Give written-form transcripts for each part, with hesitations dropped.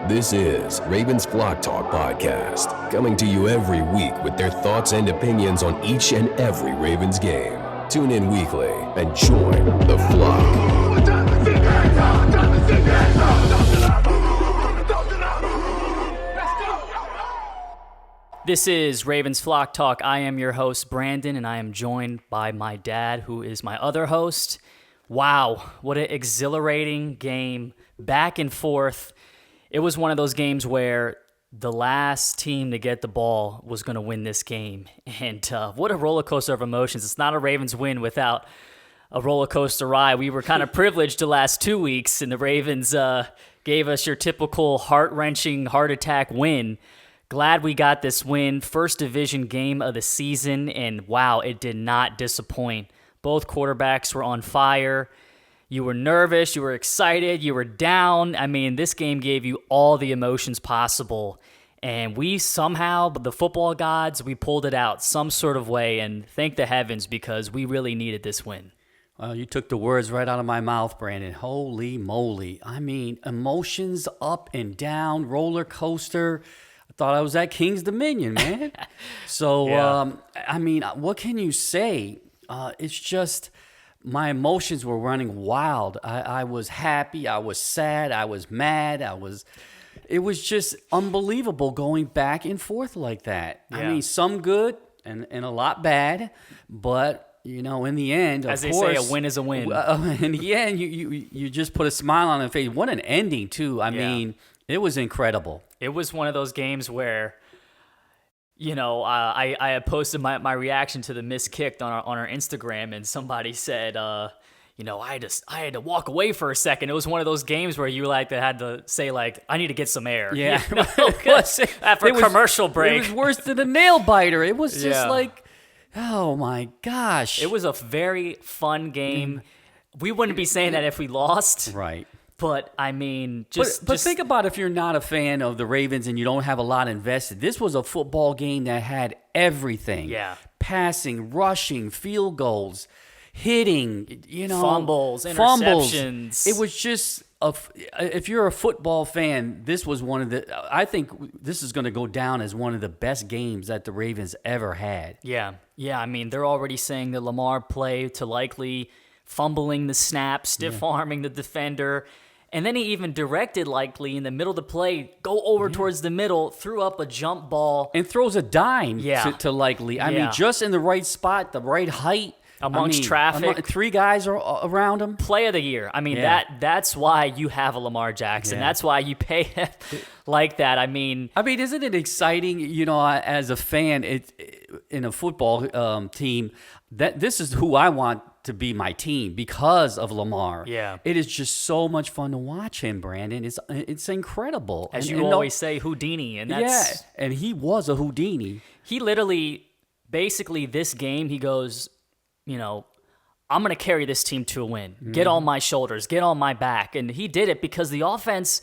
This is Ravens Flock Talk Podcast, coming to you every week with their thoughts and opinions on each and every Ravens game. Tune in weekly and join the flock. This is Ravens Flock Talk. I am your host, Brandon, and I am joined by my dad, who is my other host. Wow, what an exhilarating game, back and forth. It was one of those games where the last team to get the ball was going to win this game. And what a roller coaster of emotions. It's not a Ravens win without a roller coaster ride. We were kind of privileged the last 2 weeks, and the Ravens gave us your typical heart-wrenching, heart attack win. Glad we got this win. First division game of the season, and wow, it did not disappoint. Both quarterbacks were on fire. You were nervous, you were excited, you were down. I mean, this game gave you all the emotions possible. And we somehow, the football gods, we pulled it out some sort of way. And thank the heavens, because we really needed this win. Well, you took the words right out of my mouth, Brandon. Holy moly. I mean, emotions up and down, roller coaster. I thought I was at King's Dominion, man. So, Yeah. I mean, what can you say? It's just... my emotions were running wild. I was happy. I was sad. I was mad. It was just unbelievable going back and forth like that. Yeah. I mean, some good and a lot bad, but you know, in the end, as of they course, say, a win is a win. In the end, you just put a smile on their face. What an ending, too. I mean, it was incredible. It was one of those games where, you know, I had posted my reaction to the missed kick on our Instagram, and somebody said, you know, I had to walk away for a second. It was one of those games where you had to say, like, I need to get some air. Yeah, you know? After a commercial break. It was worse than a nail biter. It was just like, oh my gosh. It was a very fun game. We wouldn't be saying that if we lost. Right. But, I mean, But think about if you're not a fan of the Ravens and you don't have a lot invested. This was a football game that had everything. Yeah. Passing, rushing, field goals, hitting, you know. Fumbles, interceptions. It was just, if you're a football fan, this was I think this is going to go down as one of the best games that the Ravens ever had. Yeah. I mean, they're already saying that Lamar played to likely fumbling the snap, stiff-arming the defender. And then he even directed Likely in the middle of the play, go over towards the middle, threw up a jump ball. And throws a dime to Likely. I mean, just in the right spot, the right height. Amongst traffic. 3 guys are around him. Play of the year. I mean, that's why you have a Lamar Jackson. Yeah. That's why you pay him like that. I mean, isn't it exciting, you know, as a fan in a football team, that this is who I want to be my team because of Lamar. Yeah. It is just so much fun to watch him, Brandon. It's incredible. As you always say, Houdini. And that's, and he was a Houdini. He literally, basically this game, he goes, you know, I'm going to carry this team to a win. Get on my shoulders. Get on my back. And he did it because the offense...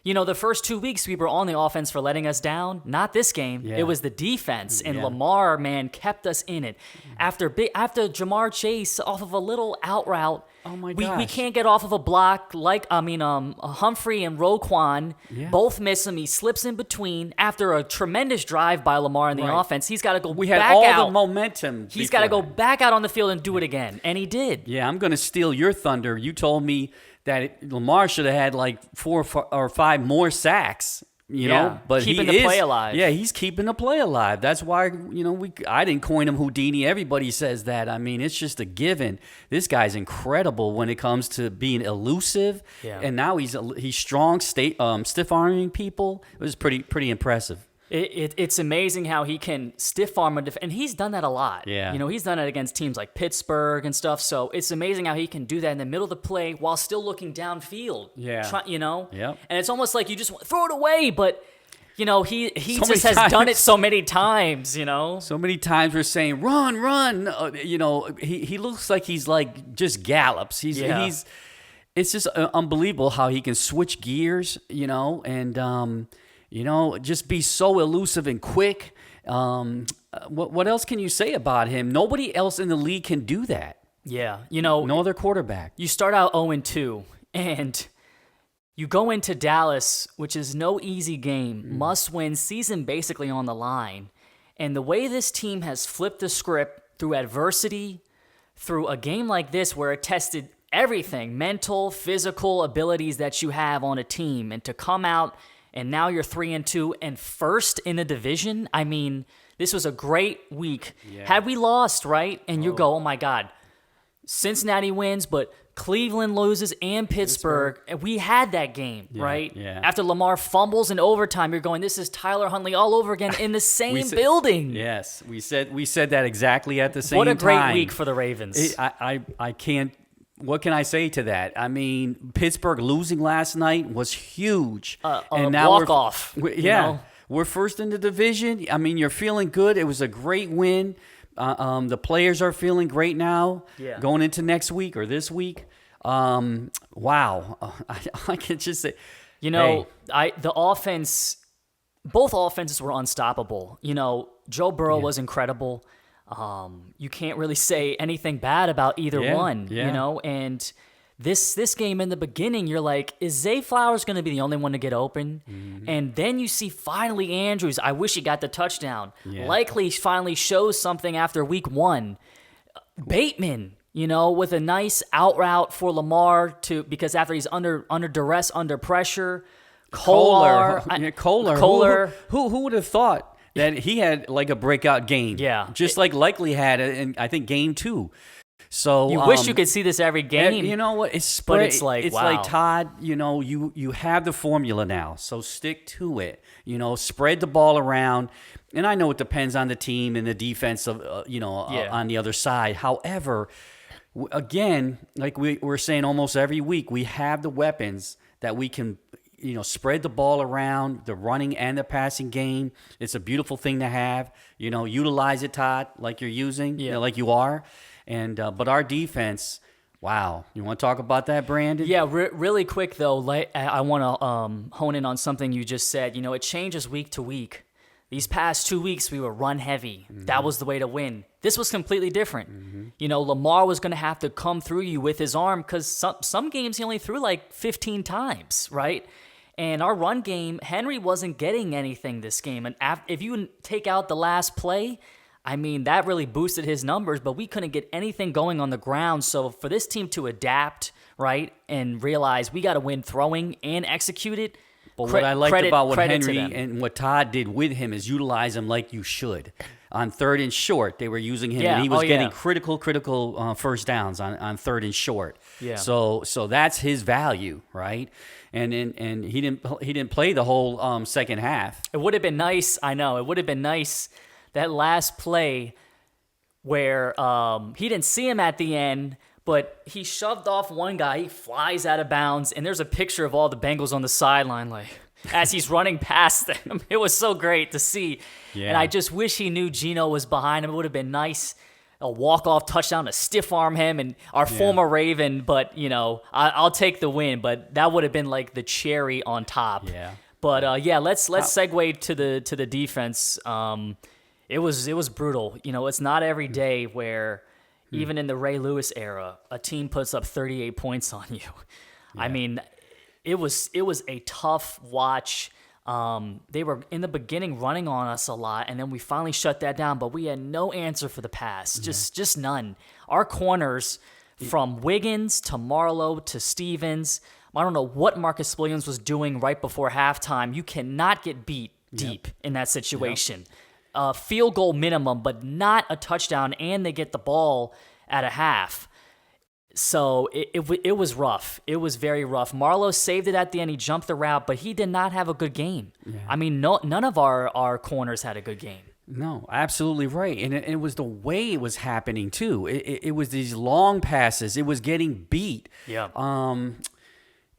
You know, the first 2 weeks we were on the offense for letting us down. Not this game. Yeah. It was the defense. And Lamar, man, kept us in it. After Jamar Chase off of a little out route, we can't get off of a block Humphrey and Roquan both miss him. He slips in between. After a tremendous drive by Lamar in the offense, he's got to go back out. We had all the momentum. He's got to go back out on the field and do it again. And he did. Yeah, I'm going to steal your thunder. You told me that Lamar should have had like 4 or 5 more sacks, you know, but keeping the play alive. Yeah, he's keeping the play alive. That's why, you know, I didn't coin him Houdini. Everybody says that. I mean, it's just a given. This guy's incredible when it comes to being elusive, and now he's strong, stiff-arming people. It was pretty impressive. It's amazing how he can stiff arm and he's done that a lot. Yeah. You know, he's done it against teams like Pittsburgh and stuff. So it's amazing how he can do that in the middle of the play while still looking downfield. Yeah. You know? Yep. And it's almost like you just want to throw it away, but you know, he so just has done it so many times, you know? So many times we're saying, run. You know, he looks like he's like just gallops. He's it's just unbelievable how he can switch gears, you know, and you know, just be so elusive and quick. What else can you say about him? Nobody else in the league can do that. Yeah. You know, no other quarterback. You start out 0-2, and You go into Dallas, which is no easy game, must-win season basically on the line. And the way this team has flipped the script through adversity, through a game like this where it tested everything, mental, physical abilities that you have on a team, and to come out and now you're 3-2 and first in the division. I mean, this was a great week. Yeah. Had we lost, right? And you go, oh my God, Cincinnati wins, but Cleveland loses and Pittsburgh. And we had that game, right? Yeah. After Lamar fumbles in overtime, you're going, this is Tyler Huntley all over again in the same building. Yes, we said that exactly at the same time. What a great week for the Ravens. I can't. What can I say to that? I mean, Pittsburgh losing last night was huge. And now walk-off. We're first in the division. I mean, you're feeling good. It was a great win. The players are feeling great now going into next week or this week. Wow. I can just say, the offense, both offenses were unstoppable. Joe Burrow was incredible. You can't really say anything bad about either one, and this game in the beginning, you're like, is Zay Flowers going to be the only one to get open? Mm-hmm. And then you see finally Andrews. I wish he got the touchdown. Yeah. Likely finally shows something after week 1. Bateman, with a nice out route for Lamar because after he's under duress, under pressure. Kohler. Who would have thought that he had like a breakout game? Yeah. Just like Likely had in, I think, game 2. So you wish you could see this every game. You know what? It's like Todd. You have the formula now, so stick to it. Spread the ball around, and I know it depends on the team and the defense of on the other side. However, again, like we're saying almost every week, we have the weapons that we can spread the ball around, the running and the passing game. It's a beautiful thing to have. Utilize it, Todd, like you're using, like you are. And but our defense, wow. You want to talk about that, Brandon? Yeah, really quick, though. I want to hone in on something you just said. It changes week to week. These past 2 weeks, we were run heavy. Mm-hmm. That was the way to win. This was completely different. Mm-hmm. Lamar was going to have to come through you with his arm because some games he only threw like 15 times, right? And our run game, Henry wasn't getting anything this game. And if you take out the last play, I mean, that really boosted his numbers, but we couldn't get anything going on the ground. So for this team to adapt, right, and realize we got to win throwing and execute it. But what I liked about what Henry and what Todd did with him is utilize him like you should. On 3rd and short, they were using him, and he was getting critical first downs on 3rd and short. Yeah. So that's his value, right? And he didn't play the whole second half. It would have been nice. I know it would have been nice. That last play where he didn't see him at the end, but he shoved off one guy. He flies out of bounds, and there's a picture of all the Bengals on the sideline, like as he's running past them. It was so great to see. Yeah. And I just wish he knew Geno was behind him. It would have been nice, a walk-off touchdown to stiff-arm him and our former Raven. But, I'll take the win. But that would have been like the cherry on top. Yeah. But, let's segue to the defense. It was brutal. It's not every day where, even in the Ray Lewis era, a team puts up 38 points on you. Yeah. I mean, it was a tough watch. They were in the beginning running on us a lot, and then we finally shut that down. But we had no answer for the pass, just none. Our corners, from Wiggins to Marlowe to Stevens, I don't know what Marcus Williams was doing right before halftime. You cannot get beat deep in that situation. Yep. Field goal minimum, but not a touchdown, and they get the ball at a half. So it was rough. It was very rough. Marlowe saved it at the end. He jumped the route, but he did not have a good game. Yeah. I mean, none of our corners had a good game. No, absolutely right. And it was the way it was happening, too. It was these long passes. It was getting beat. Yeah.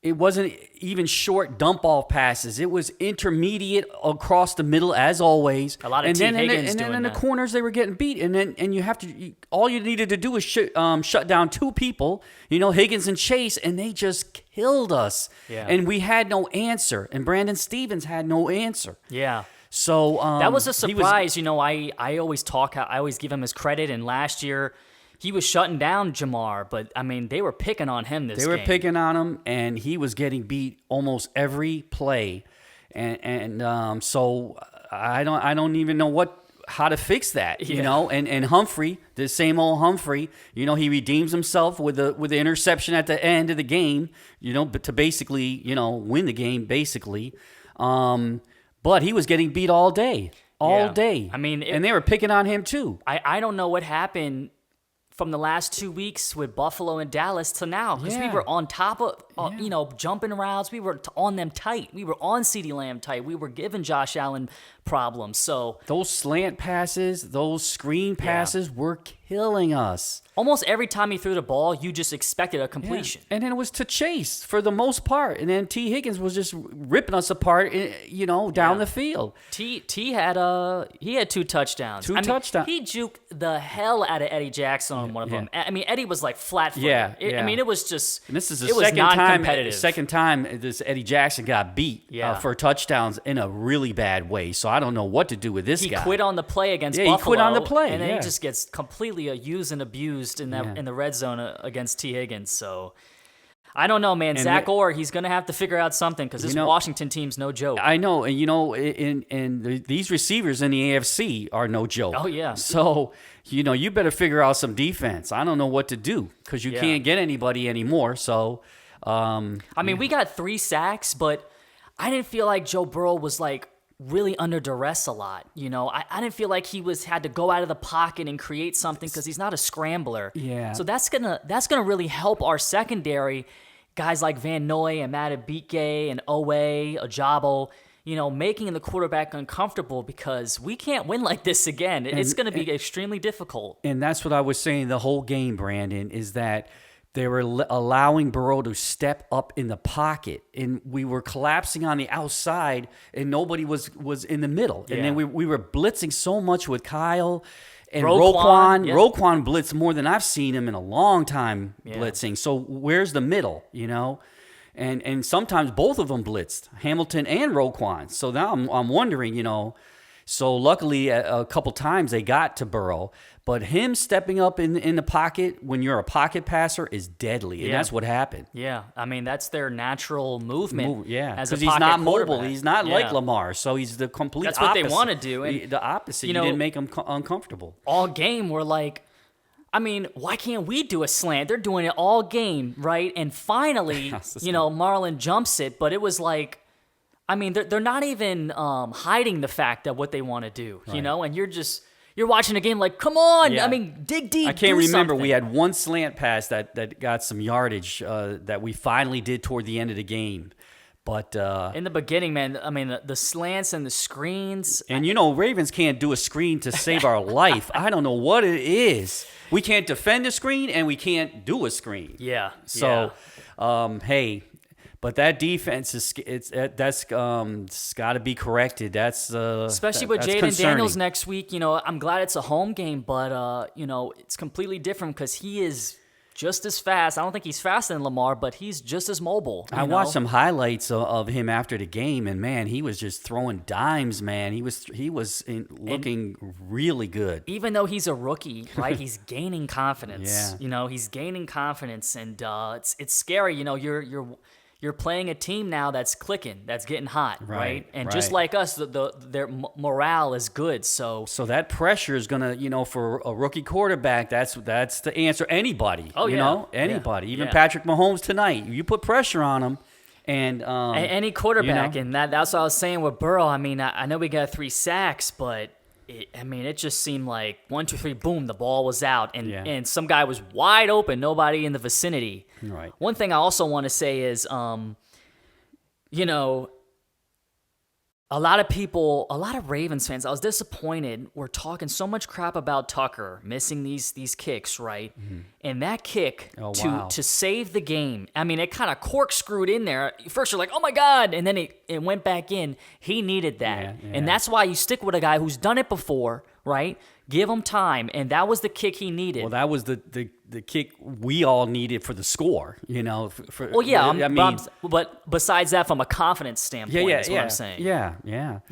It wasn't even short dump-off passes. It was intermediate across the middle, as always. A lot of T. Higgins doing that. And then in the corners, they were getting beat. And you have to. All you needed to do was shut down 2 people, Higgins and Chase, and they just killed us. Yeah. And we had no answer. And Brandon Stevens had no answer. Yeah. So that was a surprise. I always give him his credit. And last year, he was shutting down Jamar, but I mean, they were picking on him this game. They were picking on him, and he was getting beat almost every play, and so I don't even know how to fix that, you know. And Humphrey, the same old Humphrey, you know, he redeems himself with the interception at the end of the game, you know, but to basically, you know, win the game basically. But he was getting beat all day. All day. I mean, and they were picking on him too. I don't know what happened from the last 2 weeks with Buffalo and Dallas to now, because we were on top of, you know, jumping routes. We were on them tight. We were on CeeDee Lamb tight. We were giving Josh Allen problems. So those slant passes, those screen passes were killing us. Almost every time he threw the ball, you just expected a completion. Yeah. And then it was to Chase for the most part. And then T. Higgins was just ripping us apart, you know, down the field. T had 2 touchdowns. Touchdowns. He juked the hell out of Eddie Jackson on one of them. I mean, Eddie was like flat-footed. Yeah. I mean, it was just, and this is the second time this Eddie Jackson got beat for touchdowns in a really bad way. So I don't know what to do with this guy. He quit on the play against Buffalo. He quit on the play, and then he just gets completely used and abused in the red zone against T. Higgins. So I don't know, man. Zach Orr, he's going to have to figure out something, because this Washington team's no joke. I know, and you know, these receivers in the AFC are no joke. Oh yeah. So you know, you better figure out some defense. I don't know what to do, because you can't get anybody anymore. So I mean, we got 3 sacks, but I didn't feel like Joe Burrow was like really under duress a lot. You know, I didn't feel like he had to go out of the pocket and create something, because he's not a scrambler. Yeah. So that's gonna really help our secondary, guys like Van Noy and Matabike and Owe, Ajabo, you know, making the quarterback uncomfortable, because we can't win like this again. It's going to be extremely difficult. And that's what I was saying the whole game, Brandon, is that they were allowing Burrow to step up in the pocket, and we were collapsing on the outside, and nobody was in the middle. And then we were blitzing so much with Kyle and Roquan. Roquan blitzed more than I've seen him in a long time blitzing. So where's the middle, you know? And sometimes both of them blitzed, Hamilton and Roquan. So now I'm wondering, you know. So luckily, a couple times they got to Burrow, but him stepping up in the pocket when you're a pocket passer is deadly, and that's what happened. Yeah, I mean, that's their natural movement. Because he's not mobile. He's not like Lamar, so he's the complete opposite. That's what they want to do. And, the opposite. You didn't make him uncomfortable. All game, we're like, I mean, why can't we do a slant? They're doing it all game, right? And finally, you know, Marlon jumps it, but it was like, I mean, they're not even hiding the fact that what they want to do, you know? And you're watching a game like, come on, I mean, dig deep. I can't remember. Something. We had one slant pass that got some yardage that we finally did toward the end of the game. But in the beginning, man, I mean, the slants and the screens. And, you know, Ravens can't do a screen to save our life. I don't know what it is. We can't defend a screen, and we can't do a screen. Yeah. So, hey, but that defense that's got to be corrected. That's especially with Jaden Daniels next week. You know, I'm glad it's a home game, but you know, it's completely different because he is just as fast. I don't think he's faster than Lamar, but he's just as mobile. I watched some highlights of him after the game, and man, he was just throwing dimes. Man, he was looking really good. Even though he's a rookie, right? He's gaining confidence. You know, he's gaining confidence, and it's scary. You know, you're playing a team now that's clicking, that's getting hot, right? And just like us, their morale is good. So that pressure is gonna, you know, for a rookie quarterback, that's the answer. Anybody, anybody, even Patrick Mahomes tonight. You put pressure on him, and any quarterback, you know? and that's what I was saying with Burrow. I mean, I know we got 3 sacks, but. It just seemed like 1, 2, 3, boom, the ball was out, and some guy was wide open, nobody in the vicinity. Right. One thing I also want to say is, you know, a lot of Ravens fans, I was disappointed. We're talking so much crap about Tucker missing these kicks, right? Mm-hmm. And that kick to save the game, I mean, it kind of corkscrewed in there. First you're like, oh my God, and then it went back in. He needed that. And that's why you stick with a guy who's done it before, right? Give him time, and that was the kick he needed. Well, that was the kick we all needed for the score, you know. But besides that, from a confidence standpoint, is what I'm saying. Yeah.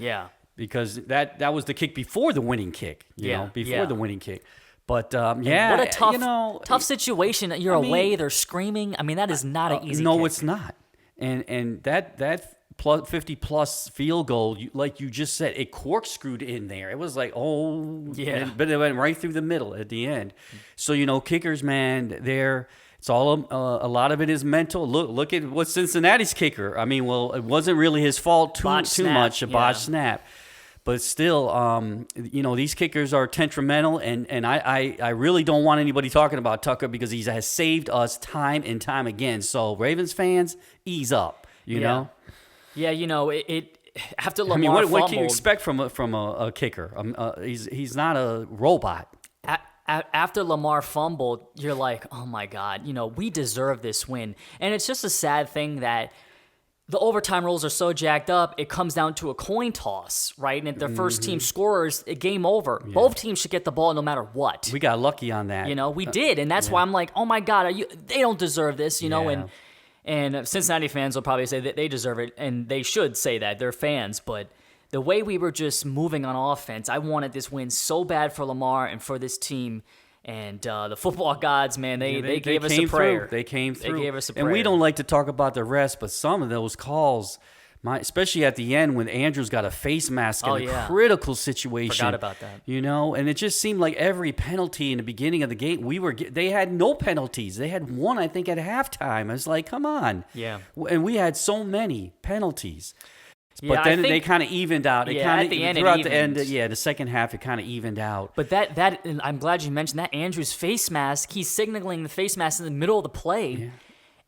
Because that was the kick before the winning kick, you know, before the winning kick. But What a tough, you tough situation. You're away. They're screaming. I mean, that is not an easy. No, kick. it's not. And that plus 50-plus field goal, like you just said, it corkscrewed in there. It was like, Yeah. but it went right through the middle at the end. So kickers, man, it's all a lot of it is mental. Look at what Cincinnati's kicker. I mean, well, it wasn't really his fault too much, a botched snap. But still, these kickers are temperamental, and I really don't want anybody talking about Tucker because he has saved us time and time again. So Ravens fans, ease up, you know? Yeah, it after Lamar I mean, what can you fumbled- expect from a kicker? He's not a robot. After Lamar fumbled, you're like, oh my God, we deserve this win. And it's just a sad thing that the overtime rules are so jacked up, it comes down to a coin toss, right? And if the first team scores, game over. Yeah. Both teams should get the ball no matter what. We got lucky on that. We did, and that's why I'm like, oh my God, they don't deserve this, and Cincinnati fans will probably say that they deserve it, and they should say that. They're fans, but the way we were just moving on offense, I wanted this win so bad for Lamar and for this team. And the football gods, man, they gave us a prayer. They came through. They gave us a prayer. And we don't like to talk about the rest, but some of those calls, especially at the end when Andrews got a face mask in a critical situation. Forgot about that. And it just seemed like every penalty in the beginning of the game, they had no penalties. They had one, I think, at halftime. I was like, come on. Yeah. And we had so many penalties. Yeah, but then they kind of evened out. At the end, throughout the end, the second half, it kind of evened out. But that and I'm glad you mentioned that Andrews face mask. He's signaling the face mask in the middle of the play. Yeah.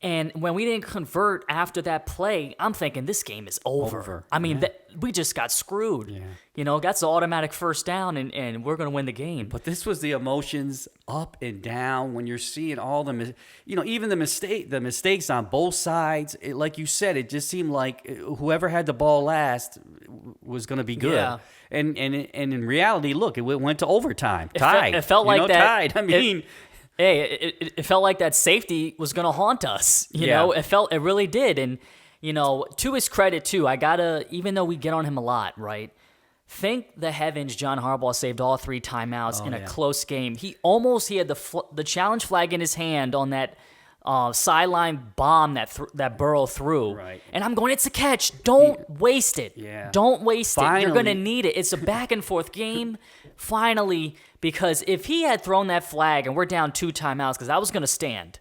And when we didn't convert after that play, I'm thinking this game is over. I mean, we just got screwed. Yeah. That's the automatic first down, and we're going to win the game. But this was the emotions up and down when you're seeing all the, even the mistakes on both sides. Like you said, it just seemed like whoever had the ball last was going to be good. Yeah. And in reality, look, it went to overtime, tied. It felt like that. Tied. I mean. It felt like that safety was going to haunt us. It really did. And, to his credit, too, I got to, even though we get on him a lot, right? Thank the heavens John Harbaugh saved all 3 timeouts in a close game. He had the challenge flag in his hand on that sideline bomb that Burrow threw. Right. And I'm going, it's a catch. Don't waste it. Yeah. Don't waste it. You're going to need it. It's a back and forth game. Finally, because if he had thrown that flag and we're down 2 timeouts, because that was going to stand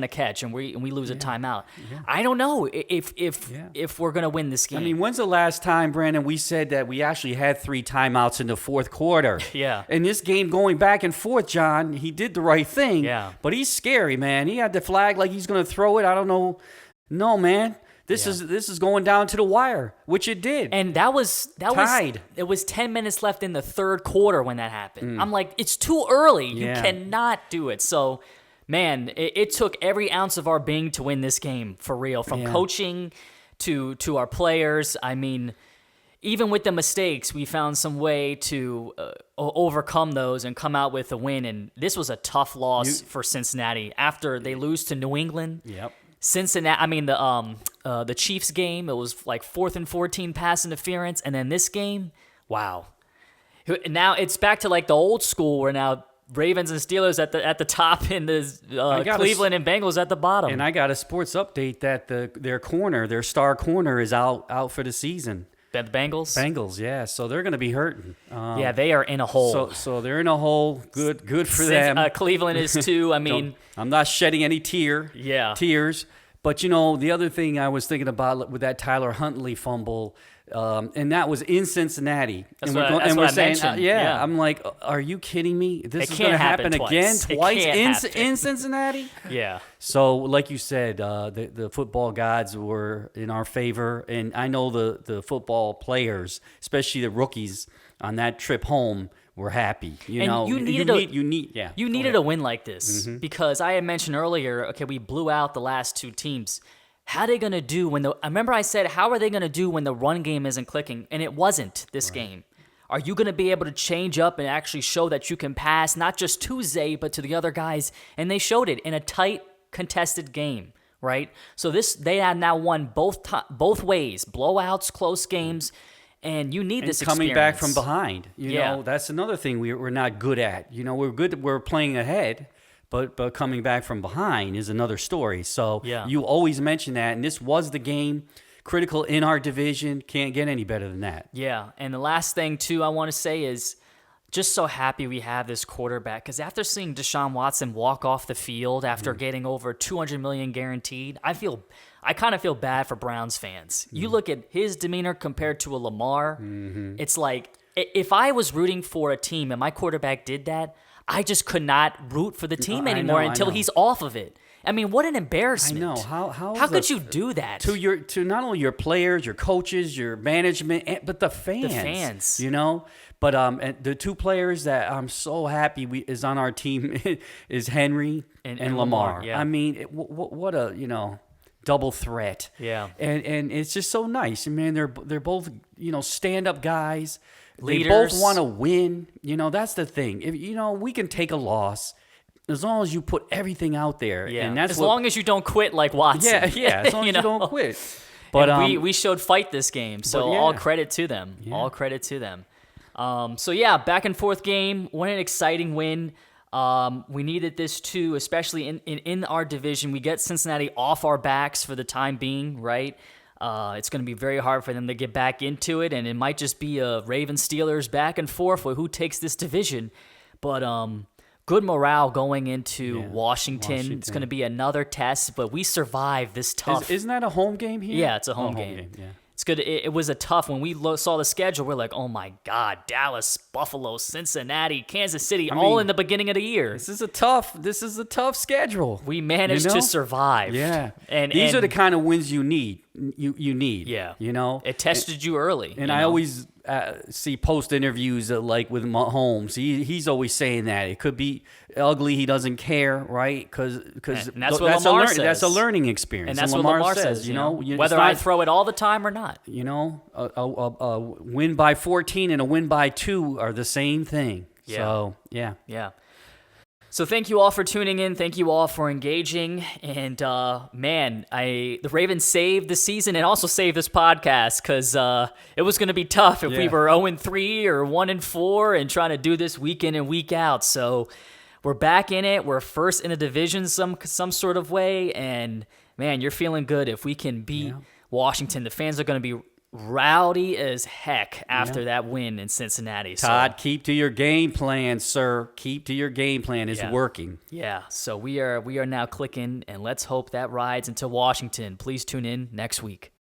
a catch, and we lose a timeout. Yeah. I don't know if we're going to win this game. I mean, when's the last time, Brandon, we said that we actually had 3 timeouts in the fourth quarter? Yeah. In this game going back and forth, John, he did the right thing. Yeah. But he's scary, man. He had the flag like he's going to throw it. I don't know. No, man. This is going down to the wire, which it did. And that was tied. It was 10 minutes left in the third quarter when that happened. I'm like, it's too early. Yeah. You cannot do it. So, man, it took every ounce of our being to win this game, for real. From coaching to our players. I mean, even with the mistakes, we found some way to overcome those and come out with a win. And this was a tough loss for Cincinnati after they lose to New England. Yep. Cincinnati, I mean the Chiefs game, it was like 4th and 14 pass interference, and then this game, wow. Now it's back to like the old school where now Ravens and Steelers at the top and the Cleveland and Bengals at the bottom. And I got a sports update that their star corner is out for the season. The Bengals? Bengals, yeah. So they're going to be hurting. Yeah, they are in a hole. So they're in a hole. Good for them. Cleveland is too. I mean, I'm not shedding any tears. But the other thing I was thinking about with that Tyler Huntley fumble, and that was in Cincinnati. That's what I mentioned. Yeah. I'm like, are you kidding me? This is going to happen again twice in Cincinnati? Yeah. So, like you said, the football gods were in our favor, and I know the football players, especially the rookies, on that trip home were happy. You needed a win like this because I had mentioned earlier. Okay, we blew out the last 2 teams. How are they going to do I remember I said, how are they going to do when the run game isn't clicking? And it wasn't this game. Are you going to be able to change up and actually show that you can pass, not just to Zay, but to the other guys? And they showed it in a tight, contested game, right? So they have now won both ways, blowouts, close games. And you need this coming experience. back from behind. You know, that's another thing we're not good at. You know, we're playing ahead, but coming back from behind is another story. So you always mention that, and this was the game. Critical in our division. Can't get any better than that. Yeah, and the last thing, too, I want to say is just so happy we have this quarterback, because after seeing Deshaun Watson walk off the field after getting over $200 million guaranteed, I kind of feel bad for Browns fans. You look at his demeanor compared to a Lamar, it's like if I was rooting for a team and my quarterback did that, I just could not root for the team anymore until he's off of it. I mean, what an embarrassment! I know how could you do that to not only your players, your coaches, your management, but the fans. The fans, you know. But and the two players that I'm so happy is on our team is Henry and Lamar. Yeah. I mean, what a double threat. Yeah. And it's just so nice. And man, they're both stand up guys. Leaders. They both want to win. That's the thing. If we can take a loss. As long as you put everything out there, and that's as long as you don't quit like Watson. Yeah. As long as you don't quit. But and we showed fight this game, so all credit to them. Yeah. All credit to them. Back and forth game. What an exciting win. We needed this too, especially in our division. We get Cincinnati off our backs for the time being, right? It's going to be very hard for them to get back into it, and it might just be a Ravens-Steelers back and forth for who takes this division. But good morale going into Washington. It's going to be another test, but we survived this tough. Isn't that a home game here? Yeah, it's a home game. Yeah. It's good. It was a tough when we saw the schedule. We're like, oh my God, Dallas, Buffalo, Cincinnati, Kansas City, all in the beginning of the year. This is a tough schedule. We managed to survive. Yeah, and these are the kind of wins you need. You need. Yeah, it tested you early. And I always see post interviews like with Mahomes. He's always saying that it could be ugly. He doesn't care, right? Because that's what Lamar says. That's a learning experience. And that's what Lamar says. Whether I throw it all the time or not. A win by 14 and a win by 2 are the same thing. Yeah. So yeah. So thank you all for tuning in. Thank you all for engaging. And the Ravens saved the season and also saved this podcast, because it was going to be tough if we were 0-3 or 1-4 and trying to do this week in and week out. So we're back in it. We're first in a division some sort of way. And man, you're feeling good. If we can beat Washington, the fans are going to be rowdy as heck after that win in Cincinnati. Todd, keep to your game plan, sir. Keep to your game plan. It's working. Yeah. So we are now clicking, and let's hope that rides into Washington. Please tune in next week.